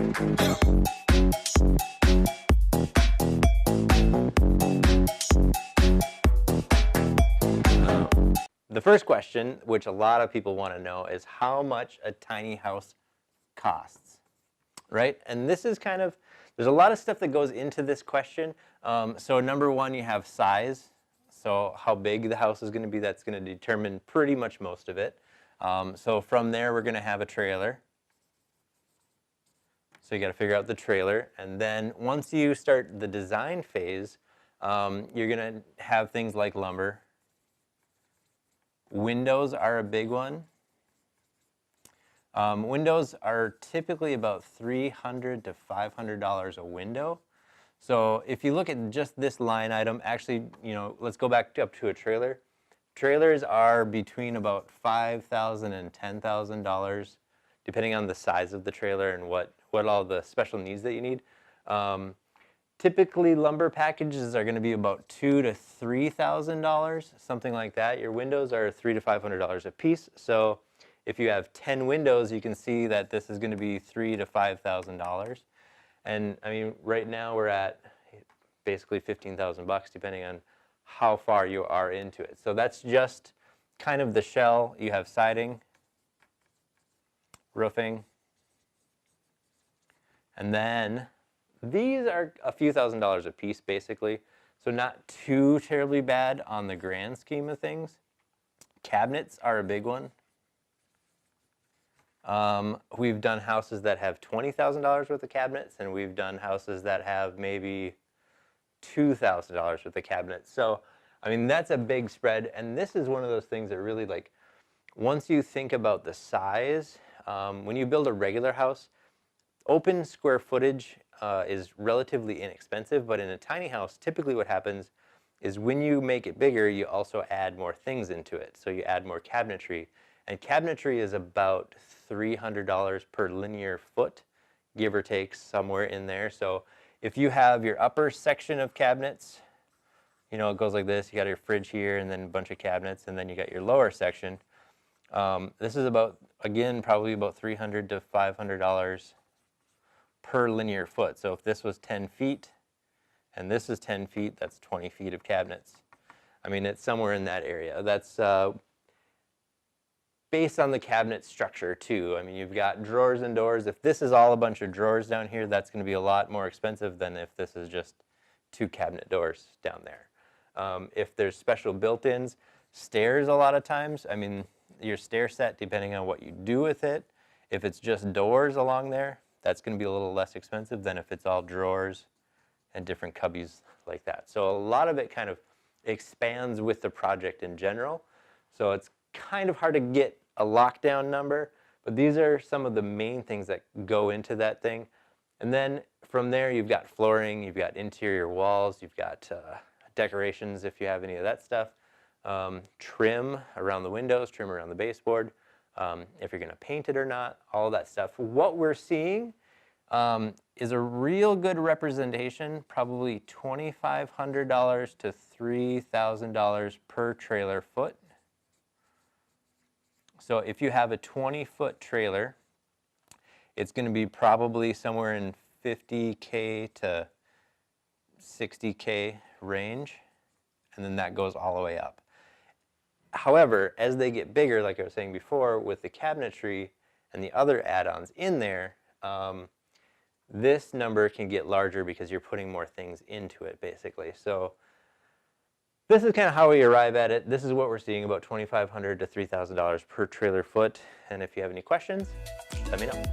The first question, which a lot of people want to know, is how much a tiny house costs, right? And this is kind of, there's a lot of stuff that goes into this question. So number one, you have size. So how big the house is going to be, that's going to determine pretty much most of it. So from there, we're going to have a trailer. So you got to figure out the trailer. And then once you start the design phase, you're going to have things like lumber. Windows are a big one. Windows are typically about $300 to $500 a window. So if you look at just this line item, actually, you know, let's go back up to a trailer. Trailers are between about $5,000 and $10,000, depending on the size of the trailer and what all the special needs that you need. Typically, lumber packages are going to be about $2,000 to $3,000, something like that. Your windows are $300 to $500 a piece. So if you have 10 windows, you can see that this is going to be $3,000 to $5,000. And I mean, right now we're at basically 15,000 bucks, depending on how far you are into it. So that's just kind of the shell. You have siding, roofing, and then these are a few $1,000s a piece, basically. So not too terribly bad on the grand scheme of things. Cabinets are a big one. We've done houses that have $20,000 worth of cabinets, and we've done houses that have maybe $2,000 worth of cabinets. So, I mean, that's a big spread, and this is one of those things that really, like, once you think about the size, when you build a regular house, open square footage is relatively inexpensive, but in a tiny house, typically what happens is when you make it bigger, you also add more things into it. So you add more cabinetry, and cabinetry is about $300 per linear foot, give or take somewhere in there. So if you have your upper section of cabinets, you know, it goes like this. You got your fridge here and then a bunch of cabinets, and then you got your lower section. This is about, again, probably about $300 to $500 per linear foot. So if this was 10 feet and this is 10 feet, that's 20 feet of cabinets. I mean, it's somewhere in that area. That's based on the cabinet structure too. I mean, you've got drawers and doors. If this is all a bunch of drawers down here, that's going to be a lot more expensive than if this is just 2 cabinet doors down there. If there's special built-ins, stairs a lot of times, I mean, your stair set, depending on what you do with it, if it's just doors along there, that's going to be a little less expensive than if it's all drawers and different cubbies like that. So a lot of it kind of expands with the project in general. So it's kind of hard to get a lockdown number, but these are some of the main things that go into that thing. And then from there, you've got flooring, you've got interior walls, you've got decorations if you have any of that stuff, trim around the windows, trim around the baseboard, if you're going to paint it or not, all that stuff. What we're seeing is a real good representation, probably $2,500 to $3,000 per trailer foot. So if you have a 20-foot trailer, it's going to be probably somewhere in $50K to $60K range, and then that goes all the way up. However, as they get bigger, like I was saying before, with the cabinetry and the other add-ons in there, this number can get larger because you're putting more things into it, basically. So this is kind of how we arrive at it. This is what we're seeing, about $2,500 to $3,000 per trailer foot. And if you have any questions, let me know.